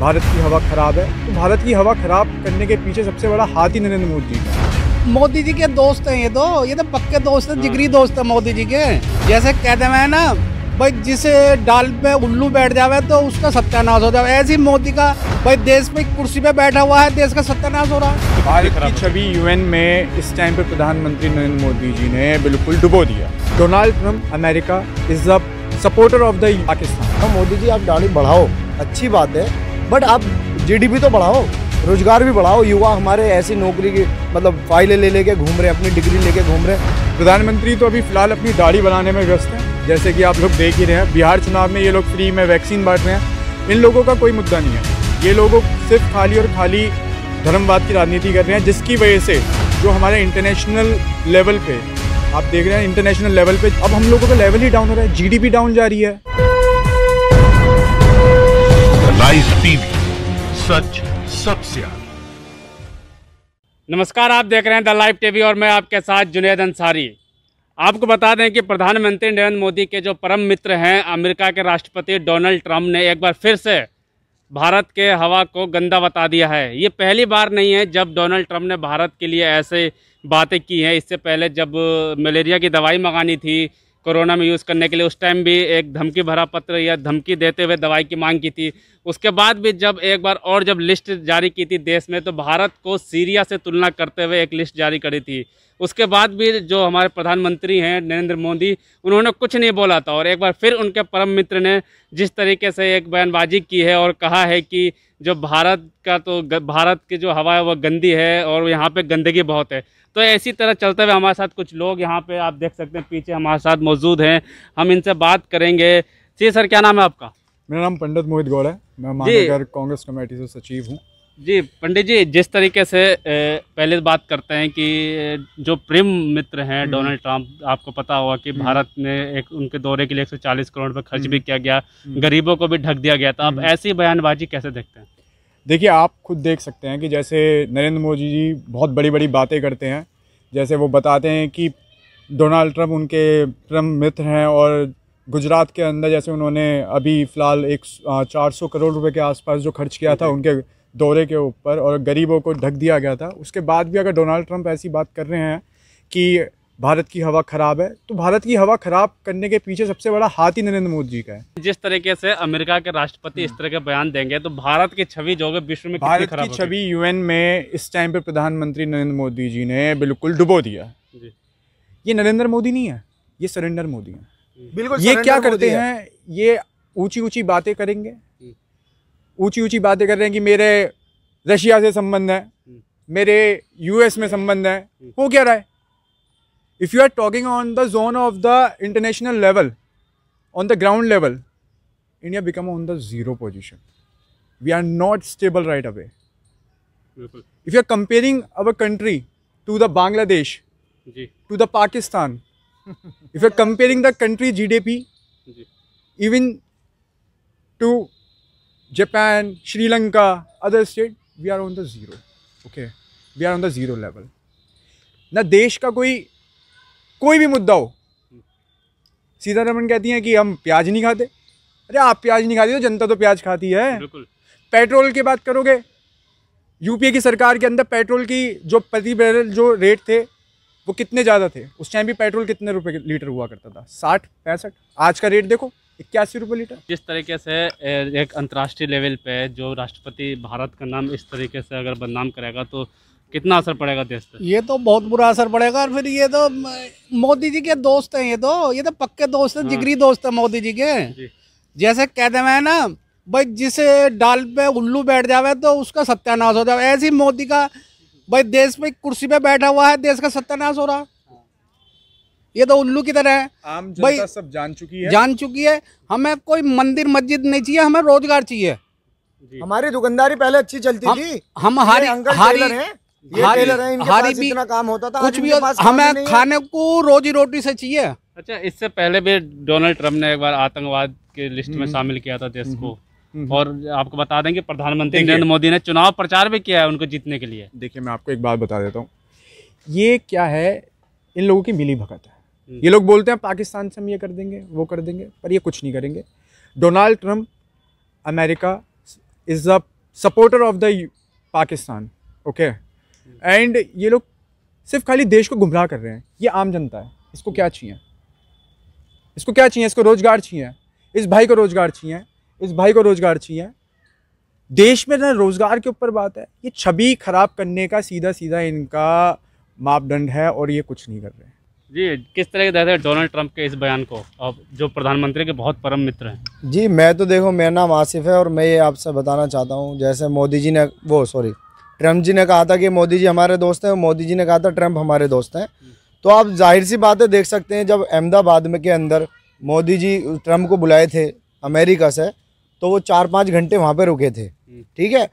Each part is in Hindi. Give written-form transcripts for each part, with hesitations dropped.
भारत की हवा खराब है, तो भारत की हवा खराब करने के पीछे सबसे बड़ा हाथ ही नरेंद्र मोदी जी का है। मोदी जी के दोस्त हैं ये तो पक्के दोस्त हैं, जिगरी दोस्त हैं मोदी जी के। जैसे कहते हैं ना भाई, जिसे डाल पे उल्लू बैठ जावे तो उसका सत्यानाश हो जाए, ऐसे ही मोदी का भाई देश पे कुर्सी पे बैठा हुआ है, देश का सत्यानाश हो रहा है। भारत की छवि यूएन में इस टाइम पे प्रधानमंत्री नरेंद्र मोदी जी ने बिल्कुल डुबो दिया। Donald Trump America is the supporter of the Pakistan. तो मोदी जी, आप दाढ़ी बढ़ाओ, अच्छी बात है, बट आप जीडीपी तो बढ़ाओ, रोजगार भी बढ़ाओ। युवा हमारे ऐसी नौकरी की मतलब फाइलें ले लेके घूम रहे हैं, अपनी डिग्री लेके घूम रहे हैं। प्रधानमंत्री तो अभी फिलहाल अपनी दाढ़ी बनाने में व्यस्त हैं, जैसे कि आप लोग देख ही रहे हैं। बिहार चुनाव में ये लोग फ्री में वैक्सीन बांट रहे हैं। इन लोगों का कोई मुद्दा नहीं है, ये लोग सिर्फ खाली और खाली धर्मवाद की राजनीति कर रहे हैं, जिसकी वजह से जो हमारे इंटरनेशनल लेवल पे आप देख रहे हैं, इंटरनेशनल लेवल पे अब हम लोगों का लेवल ही डाउन हो रहा है, जीडीपी डाउन जा रही है। लाइव टीवी, सच सबसे आगे। नमस्कार, आप देख रहे हैं द लाइव टीवी और मैं आपके साथ जुनैद अंसारी। आपको बता दें कि प्रधानमंत्री नरेंद्र मोदी के जो परम मित्र हैं अमेरिका के राष्ट्रपति डोनाल्ड ट्रंप ने एक बार फिर से भारत के हवा को गंदा बता दिया है। ये पहली बार नहीं है जब डोनाल्ड ट्रंप ने भारत के लिए ऐसे बातें की हैं। इससे पहले जब मलेरिया की दवाई मंगानी थी कोरोना में यूज़ करने के लिए, उस टाइम भी एक धमकी भरा पत्र या धमकी देते हुए दवाई की मांग की थी। उसके बाद भी जब एक बार और जब लिस्ट जारी की थी देश में, तो भारत को सीरिया से तुलना करते हुए एक लिस्ट जारी करी थी। उसके बाद भी जो हमारे प्रधानमंत्री हैं नरेंद्र मोदी, उन्होंने कुछ नहीं बोला था। और एक बार फिर उनके परम मित्र ने जिस तरीके से एक बयानबाजी की है और कहा है कि जो भारत की जो हवा है वो गंदी है और यहाँ पे गंदगी बहुत है। तो इसी तरह चलते हुए हमारे साथ कुछ लोग यहाँ पे आप देख सकते हैं पीछे हमारे साथ मौजूद हैं, हम इनसे बात करेंगे। जी सर, क्या नाम है आपका? मेरा नाम पंडित मोहित गौड़ है, मैं महानगर कांग्रेस कमेटी से सचिव हूँ। जी पंडित जी, जिस तरीके से पहले बात करते हैं कि जो प्रेम मित्र हैं डोनाल्ड ट्रंप, आपको पता होगा कि भारत में एक उनके दौरे के लिए 140 करोड़ रुपये खर्च भी किया गया, गरीबों को भी ढक दिया गया था। अब ऐसी बयानबाजी कैसे देखते हैं? देखिए, आप खुद देख सकते हैं कि जैसे नरेंद्र मोदी जी बहुत बड़ी बड़ी बातें करते हैं। जैसे वो बताते हैं कि डोनाल्ड ट्रंप उनके परम मित्र हैं और गुजरात के अंदर जैसे उन्होंने अभी फ़िलहाल 400 करोड़ रुपए के आसपास जो खर्च किया था उनके दौरे के ऊपर और गरीबों को ढक दिया गया था। उसके बाद भी अगर डोनाल्ड ट्रंप ऐसी बात कर रहे हैं कि भारत की हवा ख़राब है, तो भारत की हवा ख़राब करने के पीछे सबसे बड़ा हाथ ही नरेंद्र मोदी जी का है। जिस तरीके से अमेरिका के राष्ट्रपति इस तरह के बयान देंगे तो भारत की छवि जो है विश्व में भारत की छवि यूएन में इस टाइम पे प्रधानमंत्री नरेंद्र मोदी जी ने बिल्कुल डुबो दिया। ये नरेंद्र मोदी नहीं है, ये सरेंडर मोदी है। बिल्कुल। ये क्या करते हैं, ये ऊंची ऊंची बातें करेंगे, ऊंची ऊंची बातें कर रहे हैं कि मेरे रशिया से संबंध है, मेरे यूएस में संबंध है। हो क्या रहा है? If you are talking on the zone of the international level, on the ground level, India become on the zero position. We are not stable right away. If you are comparing our country to the Bangladesh, to the Pakistan, if you're comparing the country GDP, even to Japan, Sri Lanka, other state, we are on the zero. Okay, we are on the zero level. ना देश का कोई भी मुद्दा हो, सीतारमण कहती हैं कि हम प्याज नहीं खाते। अरे आप प्याज नहीं खाते तो जनता तो प्याज खाती है। पेट्रोल की बात करोगे, यूपीए की सरकार के अंदर पेट्रोल की जो प्रति बैरल जो रेट थे वो कितने ज़्यादा थे? उस टाइम भी पेट्रोल कितने रुपए लीटर हुआ करता था? 60-65। आज का रेट देखो 81 रुपये लीटर। जिस तरीके से एक अंतर्राष्ट्रीय लेवल पे जो राष्ट्रपति भारत का नाम इस तरीके से अगर बदनाम करेगा तो कितना असर पड़ेगा देश पे? ये तो बहुत बुरा असर पड़ेगा। और फिर ये तो मोदी जी के दोस्त हैं, ये तो पक्के दोस्त हैं, जिगरी दोस्त हैं मोदी जी के। जैसे कहते हैं ना भाई, जिसे डाल पे उल्लू बैठ जावे तो उसका सत्यानाश हो जाए, ऐसे ही मोदी का भाई देश पे कुर्सी पे बैठा हुआ है, देश का सत्यानाश हो रहा। ये तो उल्लू की तरह है। आम जनता सब जान चुकी है। हमें कोई मंदिर मस्जिद नहीं चाहिए, हमें रोजगार चाहिए। हमारी दुकानदारी पहले अच्छी चलती थी। हम हारी भी काम होता था, कुछ भी हमें खाने को रोजी रोटी से चाहिए। अच्छा, इससे पहले भी डोनाल्ड ट्रंप ने एक बार आतंकवाद के लिस्ट में शामिल किया था देश को। और आपको बता दें कि प्रधानमंत्री नरेंद्र मोदी ने चुनाव प्रचार भी किया है उनको जीतने के लिए। देखिए, मैं आपको एक बात बता देता हूँ, ये क्या है, इन लोगों की मिली भगत है। ये लोग बोलते हैं पाकिस्तान से हम ये कर देंगे वो कर देंगे, पर ये कुछ नहीं करेंगे। Donald Trump America is a supporter of the Pakistan, okay. And ये लोग सिर्फ खाली देश को गुमराह कर रहे हैं। ये आम जनता है, इसको क्या चाहिए? इसको क्या चाहिए? इसको रोजगार चाहिए, इस भाई को रोजगार चाहिए, इस भाई को रोजगार चाहिए। देश में ना रोजगार के ऊपर बात है, ये छवि खराब करने का सीधा सीधा इनका मापदंड है और ये कुछ नहीं कर रहे हैं। जी, किस तरह के देखते हैं डोनाल्ड ट्रंप के इस बयान को, अब जो प्रधानमंत्री के बहुत परम मित्र हैं? जी मैं तो देखो, मेरा नाम आसिफ है और मैं ये आपसे बताना चाहता हूँ, जैसे मोदी जी ने ट्रम्प जी ने कहा था कि मोदी जी हमारे दोस्त हैं, मोदी जी ने कहा था ट्रम्प हमारे दोस्त हैं। तो आप जाहिर सी बातें देख सकते हैं, जब अहमदाबाद में के अंदर मोदी जी ट्रम्प को बुलाए थे अमेरिका से, तो वो 4-5 घंटे वहाँ पे रुके थे, ठीक है।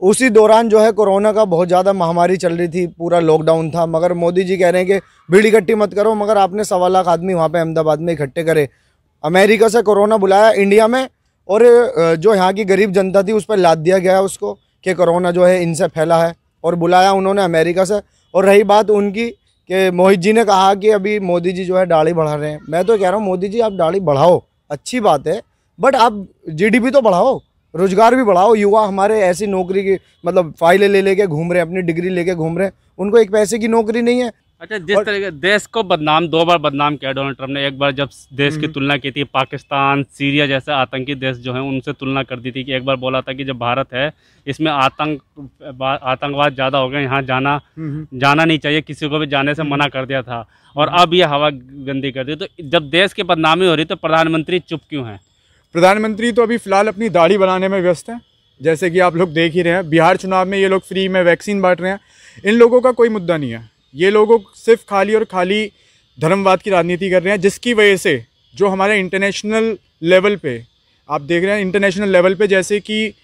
उसी दौरान जो है कोरोना का बहुत ज़्यादा महामारी चल रही थी, पूरा लॉकडाउन था, मगर मोदी जी कह रहे हैं कि भीड़ इकट्ठी मत करो, मगर आपने 1.25 लाख आदमी वहाँ पे अहमदाबाद में इकट्ठे करे। अमेरिका से कोरोना बुलाया इंडिया में, और जो यहाँ की गरीब जनता थी उस पर लाद दिया गया उसको कि कोरोना जो है इनसे फैला है, और बुलाया उन्होंने अमेरिका से। और रही बात उनकी कि मोहित जी ने कहा कि अभी मोदी जी जो है दाढ़ी बढ़ा रहे हैं, मैं तो कह रहा हूँ मोदी जी आप दाढ़ी बढ़ाओ, अच्छी बात है, बट आप जीडीपी तो बढ़ाओ, रोजगार भी बढ़ाओ। युवा हमारे ऐसी नौकरी की मतलब फाइलें ले लेके घूम रहे हैं, अपनी डिग्री लेके घूम रहे हैं, उनको एक पैसे की नौकरी नहीं है। अच्छा, जिस तरह देश को बदनाम 2 बार बदनाम किया डोनाल्ड ट्रंप ने। एक बार जब देश की तुलना की थी पाकिस्तान, सीरिया जैसे आतंकी देश जो हैं उनसे तुलना कर दी थी, कि एक बार बोला था कि जो भारत है इसमें आतंकवाद ज़्यादा हो गया, यहाँ जाना नहीं चाहिए, किसी को भी जाने से मना कर दिया था, और अब ये हवा गंदी कर दी। तो जब देश की बदनामी हो रही तो प्रधानमंत्री चुप क्यों हैं? प्रधानमंत्री तो अभी फ़िलहाल अपनी दाढ़ी बनाने में व्यस्त हैं, जैसे कि आप लोग देख ही रहे हैं। बिहार चुनाव में ये लोग फ्री में वैक्सीन बांट रहे हैं। इन लोगों का कोई मुद्दा नहीं है, ये लोग सिर्फ खाली और खाली धर्मवाद की राजनीति कर रहे हैं, जिसकी वजह से जो हमारे इंटरनेशनल लेवल पे आप देख रहे हैं, इंटरनेशनल लेवल पे जैसे कि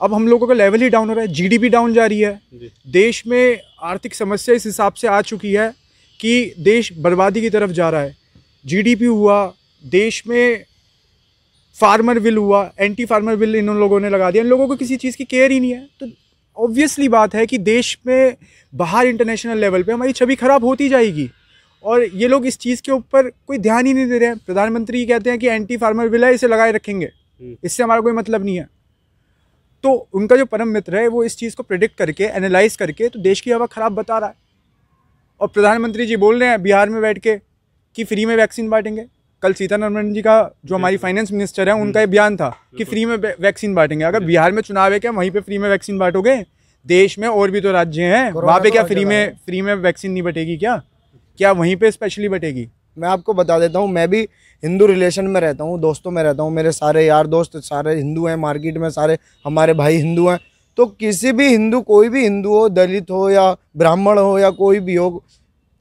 अब हम लोगों का लेवल ही डाउन हो रहा है, जीडीपी डाउन जा रही है। देश में आर्थिक समस्या इस हिसाब से आ चुकी है कि देश बर्बादी की तरफ जा रहा है। जीडीपी हुआ, देश में फार्मर बिल हुआ, एंटी फार्मर बिल इन लोगों ने लगा दिया। इन लोगों को किसी चीज़ की केयर ही नहीं है। तो ऑब्वियसली बात है कि देश में बाहर इंटरनेशनल लेवल पे हमारी छवि खराब होती जाएगी, और ये लोग इस चीज़ के ऊपर कोई ध्यान ही नहीं दे रहे हैं। प्रधानमंत्री कहते हैं कि एंटी फार्मर बिल है, इसे लगाए रखेंगे, इससे हमारा कोई मतलब नहीं है। तो उनका जो परम मित्र है वो इस चीज़ को प्रेडिक्ट करके, एनालाइज करके तो देश की हवा ख़राब बता रहा है। और प्रधानमंत्री जी बोल रहे हैं बिहार में बैठ के कि फ्री में वैक्सीन बांटेंगे। कल सीतारमण जी का जो हमारी फाइनेंस मिनिस्टर है उनका ये बयान था कि फ्री में वैक्सीन बांटेंगे। अगर बिहार में चुनाव है क्या वहीं पे फ्री में वैक्सीन बांटोगे? देश में और भी तो राज्य हैं, वहाँ पे क्या फ्री में वैक्सीन नहीं बटेगी? क्या वहीं पे स्पेशली बटेगी? मैं आपको बता देता हूँ, मैं भी हिंदू रिलेशन में रहता हूँ, दोस्तों में रहता हूँ, मेरे सारे यार दोस्त सारे हिंदू हैं, मार्केट में सारे हमारे भाई हिंदू हैं। तो किसी भी हिंदू, कोई भी हिंदू हो, दलित हो या ब्राह्मण हो या कोई भी हो,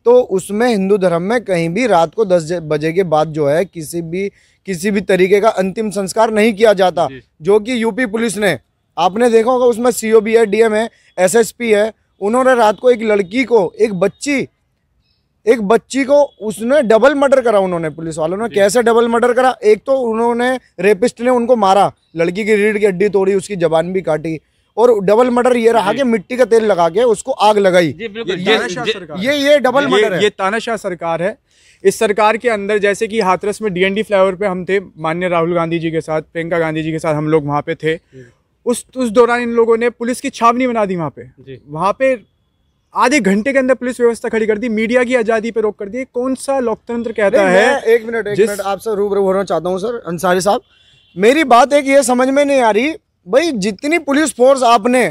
तो उसमें हिंदू धर्म में कहीं भी रात को 10 बजे के बाद जो है किसी भी तरीके का अंतिम संस्कार नहीं किया जाता। जो कि यूपी पुलिस ने, आपने देखा होगा, उसमें सीओबी है, डीएम है, एसएसपी है, उन्होंने रात को एक लड़की को, एक बच्ची को उसने डबल मर्डर करा। उन्होंने, पुलिस वालों ने कैसे डबल मर्डर करा? एक तो उन्होंने, रेपिस्ट ने उनको मारा, लड़की की रीढ़ की हड्डी तोड़ी, उसकी जबान भी काटी, और डबल मर्डर ये रहा कि मिट्टी का तेल लगा के उसको आग लगाई। ये डबल मर्डर है, ये तानाशाह सरकार है। इस सरकार के अंदर जैसे कि हाथरस में डीएनडी फ्लाईओवर पे हम थे, माननीय राहुल गांधी जी के साथ, प्रियंका गांधी जी के साथ हम लोग वहाँ पे थे। उस दौरान इन लोगों ने पुलिस की छावनी बना दी वहाँ पे आधे घंटे के अंदर पुलिस व्यवस्था खड़ी कर दी, मीडिया की आज़ादी पे रोक कर दी। कौन सा लोकतंत्र कहता है? एक मिनट आपसे रूबरू होना चाहता हूँ सर अंसारी साहब। मेरी बात एक ये समझ में नहीं आ रही, भाई जितनी पुलिस फोर्स आपने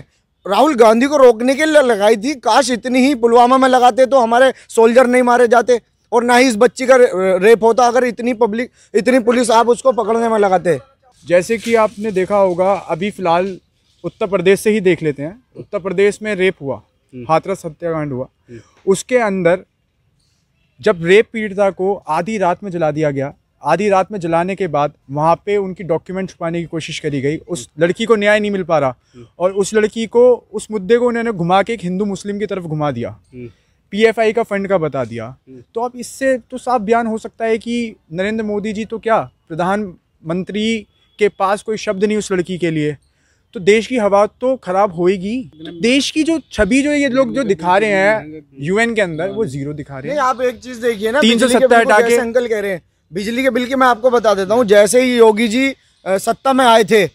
राहुल गांधी को रोकने के लिए लगाई थी, काश इतनी ही पुलवामा में लगाते तो हमारे सोल्जर नहीं मारे जाते और ना ही इस बच्ची का रेप होता। अगर इतनी पुलिस आप उसको पकड़ने में लगाते। जैसे कि आपने देखा होगा, अभी फिलहाल उत्तर प्रदेश से ही देख लेते हैं। उत्तर प्रदेश में रेप हुआ, हाथरस हत्याकांड हुआ, उसके अंदर जब रेप पीड़िता को आधी रात में जला दिया गया, आधी रात में जलाने के बाद वहाँ पे उनकी डॉक्यूमेंट छुपाने की कोशिश करी गई। उस लड़की को न्याय नहीं मिल पा रहा, और उस लड़की को, उस मुद्दे को उन्होंने घुमा के एक हिंदू मुस्लिम की तरफ घुमा दिया, पीएफआई का फंड का बता दिया। तो अब इससे तो साफ बयान हो सकता है कि नरेंद्र मोदी जी तो क्या, प्रधानमंत्री के पास कोई शब्द नहीं उस लड़की के लिए। तो देश की हवा तो खराब होएगी। देश की जो छवि जो ये लोग जो दिखा रहे हैं यूएन के अंदर, वो जीरो दिखा रहे हैं। आप एक चीज देखिए ना, 370 हटा के, अंकल कह रहे हैं बिजली के बिल की, मैं आपको बता देता हूँ, जैसे ही योगी जी सत्ता में आए थे,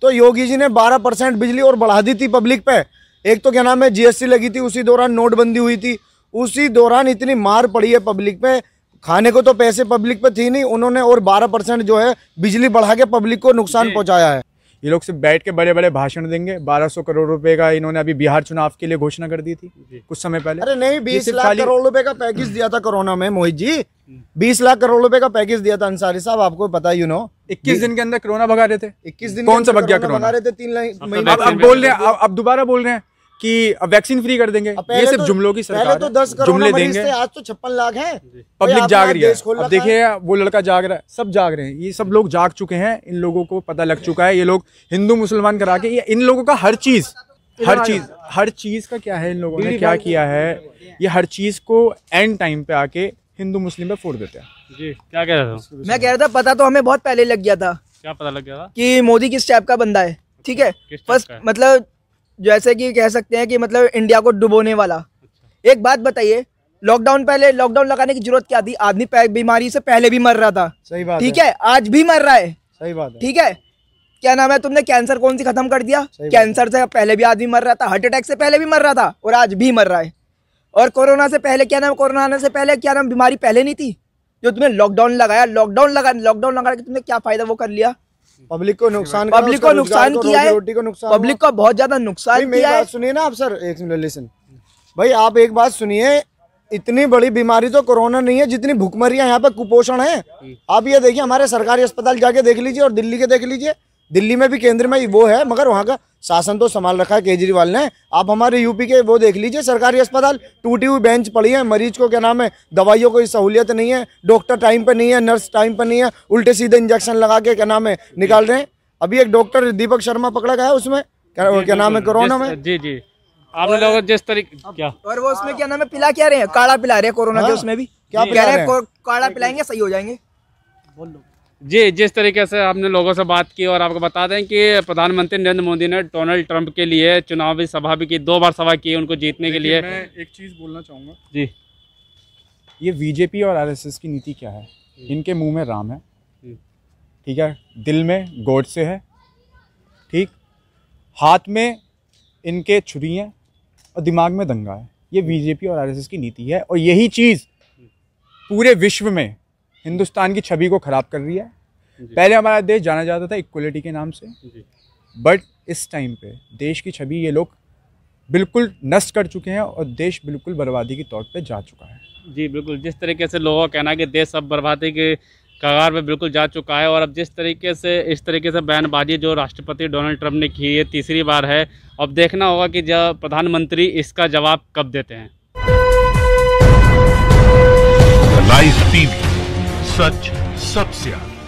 तो योगी जी ने 12% बिजली और बढ़ा दी थी पब्लिक पे। एक तो क्या नाम है जीएसटी लगी थी, उसी दौरान नोटबंदी हुई थी, उसी दौरान इतनी मार पड़ी है पब्लिक पे, खाने को तो पैसे पब्लिक पे थी नहीं, उन्होंने और 12% जो है बिजली बढ़ा के पब्लिक को नुकसान पहुंचाया है। ये लोग सिर्फ बैठ के बड़े बड़े भाषण देंगे। 1200 करोड़ रुपए का इन्होंने अभी बिहार चुनाव के लिए घोषणा कर दी थी कुछ समय पहले। अरे नहीं, 20 लाख करोड़ रुपए का पैकेज दिया था कोरोना में मोहित जी, 20 लाख करोड़ रुपए का पैकेज दिया था अंसारी साहब, आपको पता ही 21 दिन के अंदर कोरोना भगा रहे थे। 21 दिन कौन सा भग गया कोरोना? भगा रहे थे 3 महीने। अब बोल रहे हैं, अब दोबारा बोल रहे हैं कि अब वैक्सीन फ्री कर देंगे। ये सिर्फ जुमलों की सरकार है। पहले तो 10 करोड़ जुमले मरीज देंगे, थे, आज तो 56 लाख हैं। पब्लिक जाग रही है। अब देखिए वो लड़का जाग रहा है, सब जाग रहे हैं, ये सब लोग जाग चुके हैं। इन लोगों को पता लग चुका है, ये लोग हिंदू मुसलमान करा के, ये इन लोगों का हर चीज का क्या है, इन लोगों ने क्या किया है, ये हर चीज को एंड टाइम पे आके हिंदू मुस्लिम पे फोड़ देते हैं। जी क्या कह रहे थे? मैं कह रहा था पता तो हमें बहुत पहले लग गया था। क्या पता लग गया था? कि मोदी किस टाइप का बंदा है, ठीक है। फर्स्ट मतलब जैसे कि कह सकते हैं कि मतलब इंडिया को डुबोने वाला। एक बात बताइए, लॉकडाउन लगाने की जरूरत क्या थी? आदमी बीमारी से पहले भी मर रहा था, सही बात ठीक है, आज भी मर रहा है, सही बात है, ठीक है। क्या नाम है, तुमने कैंसर कौन सी खत्म कर दिया? कैंसर से पहले भी आदमी मर रहा था, हार्ट अटैक से पहले भी मर रहा था और आज भी मर रहा है। और कोरोना से पहले क्या नाम, कोरोना आने से पहले क्या नाम, बीमारी पहले नहीं थी। जो तुमने लॉकडाउन लगाया, लॉकडाउन लगा के तुमने क्या फायदा वो कर लिया? पब्लिक को नुकसान किया है, रोटी को नुकसान, पब्लिक को बहुत ज्यादा नुकसान किया है। सुनिए ना आप सर, एक मिनट लिसन भाई, आप एक बात सुनिए, इतनी बड़ी बीमारी तो कोरोना नहीं है जितनी भूखमरियां यहाँ पे कुपोषण है। आप ये देखिए, हमारे सरकारी अस्पताल जाके देख लीजिए और दिल्ली के देख लीजिए, दिल्ली में भी केंद्र में वो है, मगर वहाँ का शासन तो संभाल रखा है केजरीवाल ने। आप हमारे यूपी के वो देख लीजिए, सरकारी अस्पताल टूटी हुई बेंच पड़ी है, मरीज को क्या नाम है, दवाइयों की सहूलियत नहीं है, डॉक्टर टाइम पे नहीं है, नर्स टाइम पे नहीं है, उल्टे सीधे इंजेक्शन लगा के क्या नाम है निकाल रहे हैं। अभी एक डॉक्टर दीपक शर्मा पकड़ा गया है, उसमें क्या नाम है कोरोना में। जी आप लोग जिस तरीके क्या, और वो उसमें क्या नाम है, पिला क्या रहे हैं, काढ़ा पिला रहे हैं कोरोना के, उसमें भी क्या कह रहे हैं, काढ़ा पिलाएंगे सही हो जाएंगे। जी जिस तरीके से आपने लोगों से बात की, और आपको बता दें कि प्रधानमंत्री नरेंद्र मोदी ने डोनाल्ड ट्रंप के लिए चुनावी सभा भी की, 2 बार सभा की उनको जीतने के लिए। मैं एक चीज़ बोलना चाहूँगा जी, ये बीजेपी और आरएसएस की नीति क्या है? इनके मुंह में राम है, ठीक है, दिल में गॉडसे है, ठीक, हाथ में इनके छुरी है और दिमाग में दंगा है। ये बीजेपी और आरएसएस की नीति है, और यही चीज़ पूरे विश्व में हिंदुस्तान की छवि को खराब कर रही है। पहले हमारा देश जाना जाता था इक्वलिटी के नाम से, बट इस टाइम पे देश की छवि ये लोग बिल्कुल नष्ट कर चुके हैं और देश बिल्कुल बर्बादी की तौर पे जा चुका है। जी बिल्कुल, जिस तरीके से लोगों का कहना है कि देश अब बर्बादी के कगार पे बिल्कुल जा चुका है, और अब जिस तरीके से इस तरीके से बयानबाजी जो राष्ट्रपति डोनाल्ड ट्रंप ने की है, तीसरी बार है, अब देखना होगा कि जब प्रधानमंत्री इसका जवाब कब देते हैं। लाइव टीवी, सच सबसे आगे।